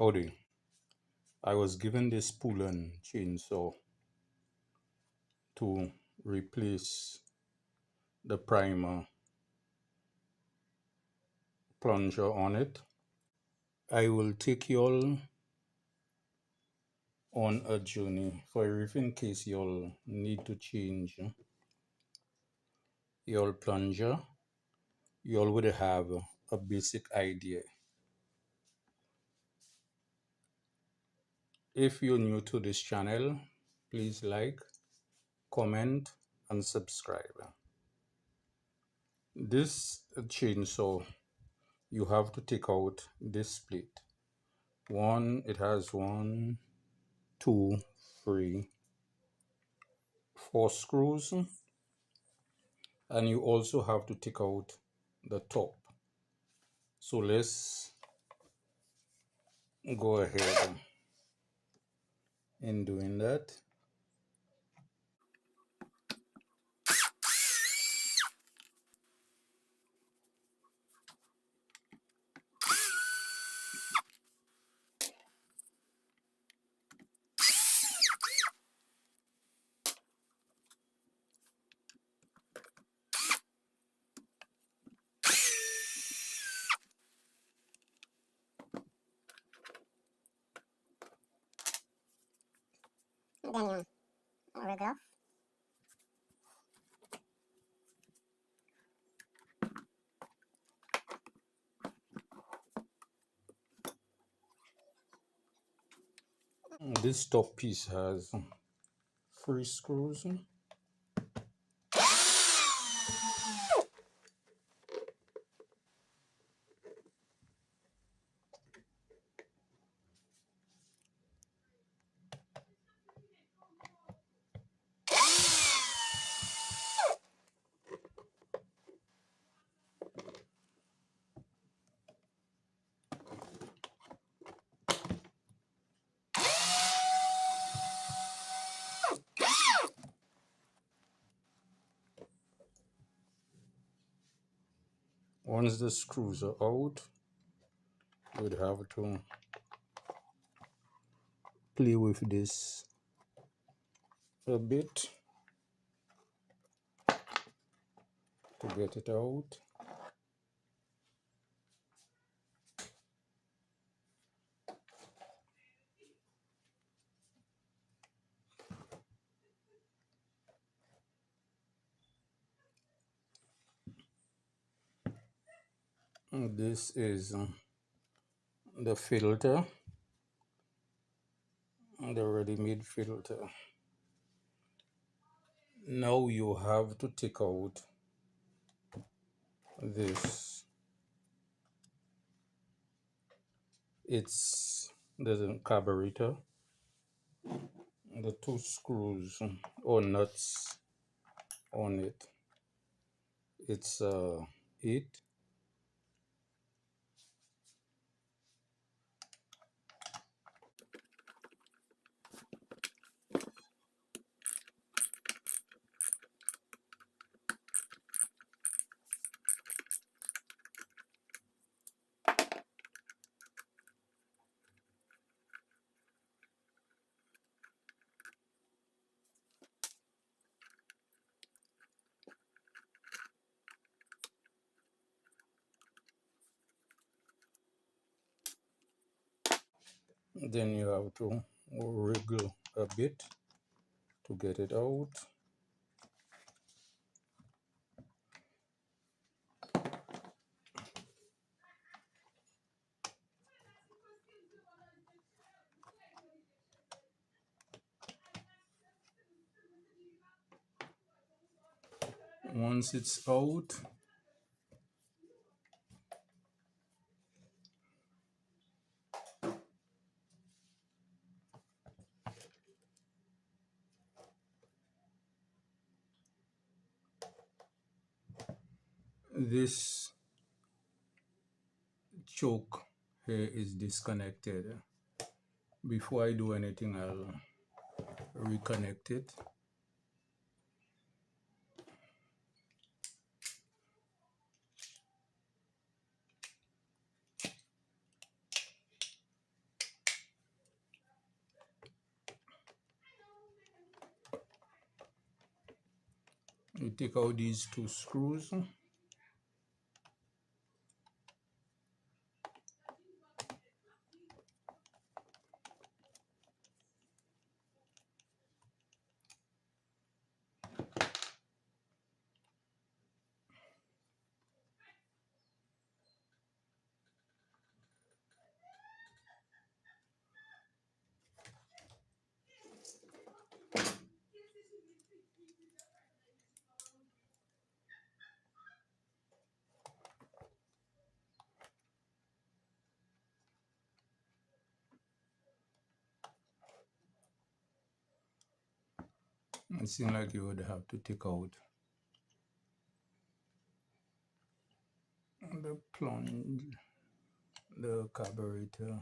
Howdy. I was given this Poulan chainsaw to replace the primer plunger on it. I will take y'all on a journey for if in case y'all need to change your plunger, y'all would have a basic idea. If you're new to this channel, please like, comment, and subscribe. This chainsaw, you have to take out this plate. It has one, two, three, four screws, and you also have to take out the top. So let's go ahead in doing that. Then you rig off. This top piece has three screws. Once the screws are out, you'd have to play with this a bit to get it out. This is the filter, the ready-made filter. Now you have to take out this. It's the carburetor, the two screws or nuts on it. It's 8. Then you have to wriggle a bit to get it out. Once it's out, this choke here is disconnected. Before I do anything, I'll reconnect it. You take out these two screws. It seems like you would have to take out the plunge, the carburetor.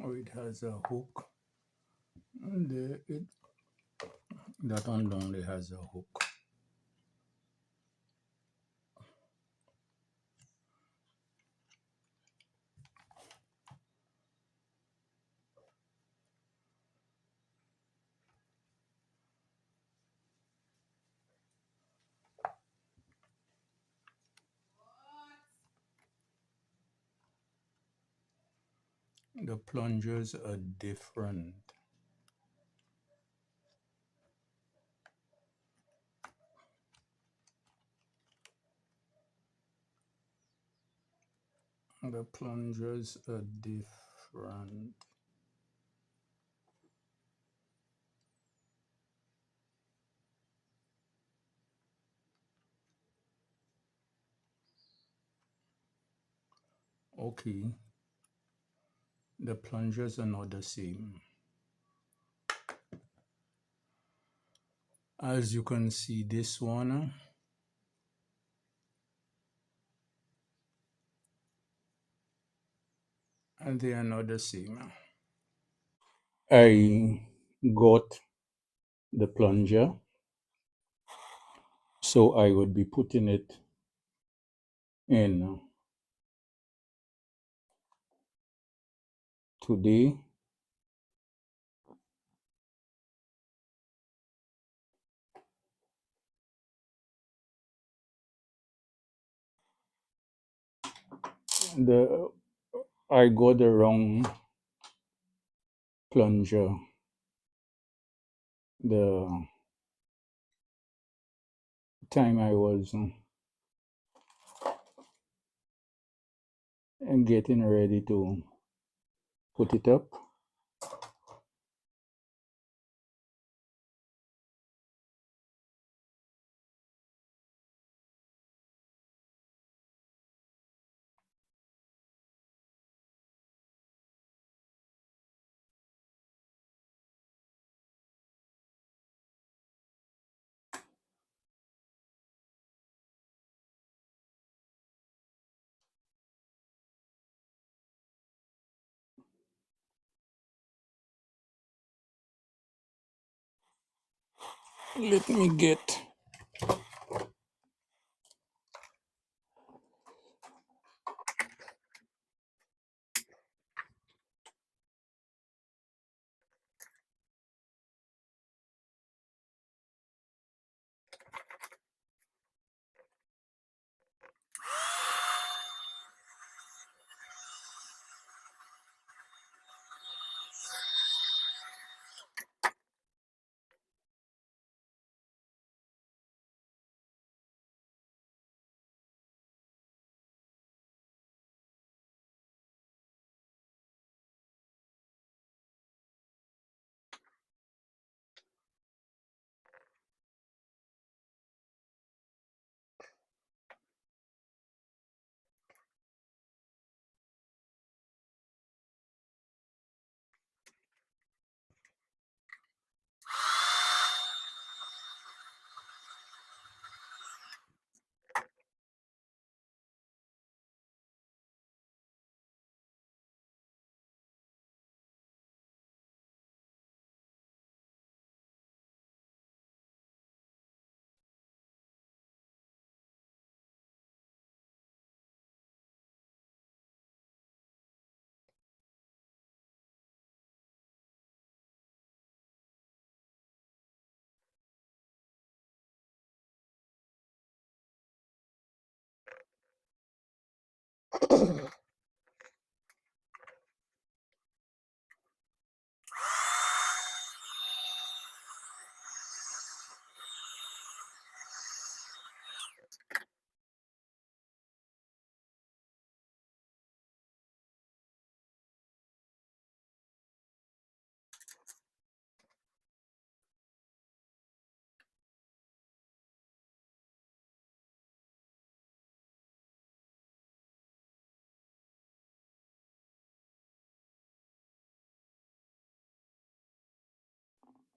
Oh, it has a hook. And that one only has a hook. The plungers are different. The plungers are different. Okay, the plungers are not the same. As you can see, this one, and they are not the same. I got the plunger, so I would be putting it in today. The I got the wrong plunger. The time I was getting ready to put it up, Let me get.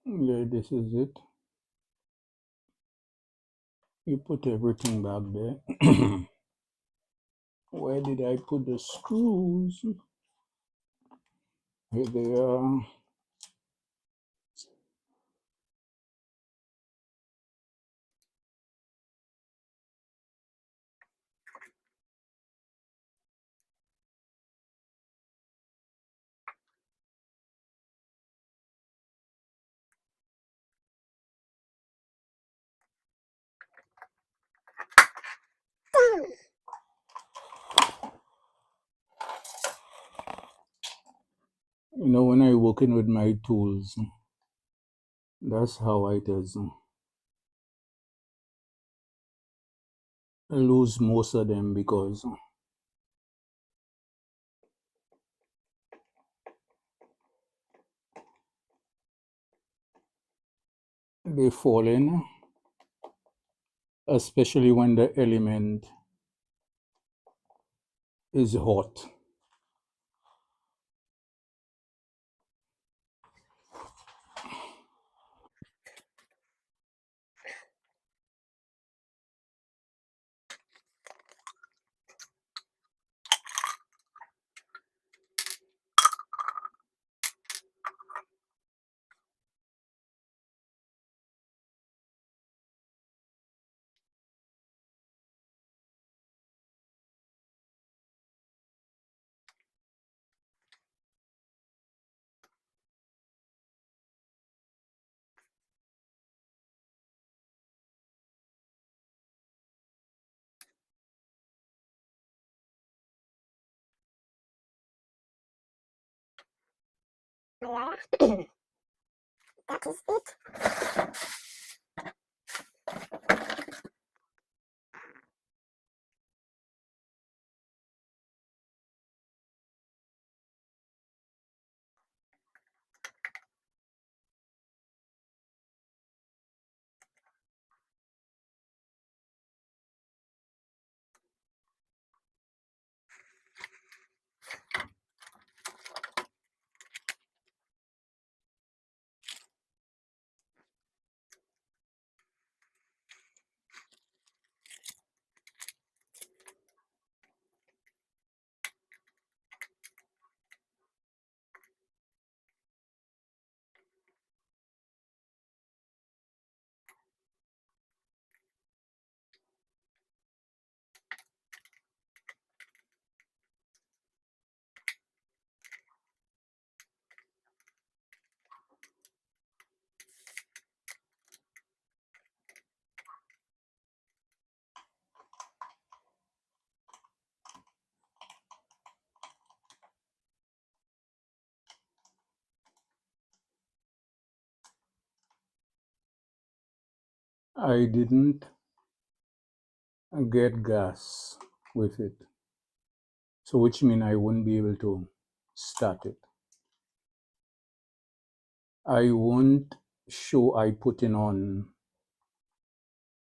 Yeah, this is it. You put everything back there. Where did I put the screws? Here they are. You know, when I working with my tools, that's how it is. I lose most of them because they fall in, especially when the element is hot. Yeah. That is it. I didn't get gas with it, so which means I wouldn't be able to start it. I won't show I putting on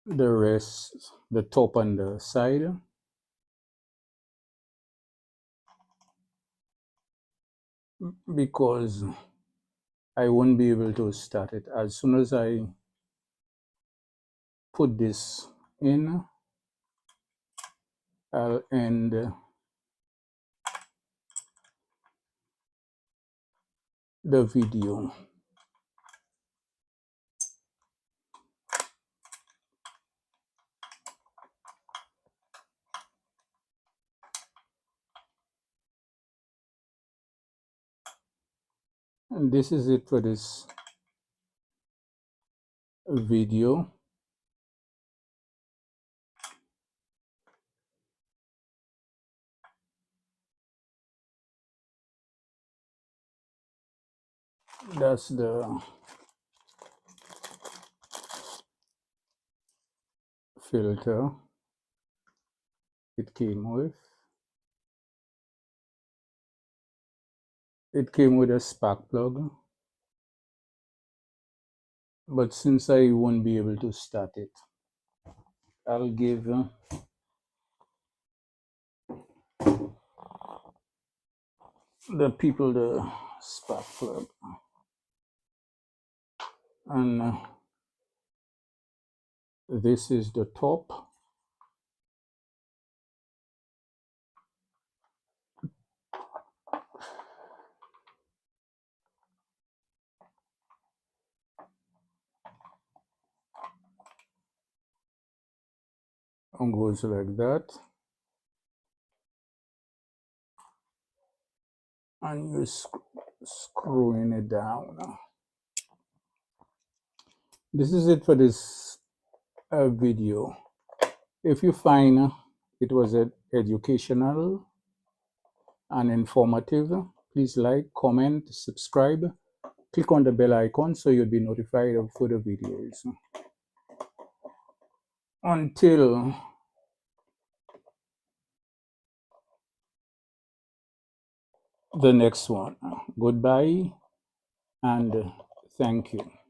the rest, the top and the side, because I won't be able to start it. As soon as I put this in, I'll end the video. And this is it for this video. That's the filter it came with. It came with a spark plug, but since I won't be able to start it, I'll give the people the spark plug. And this is the top. And goes like that. And you're screwing it down. This is it for this video. If you find it was educational and informative, please like, comment, subscribe, click on the bell icon so you'll be notified of further videos. Until the next one, goodbye and thank you.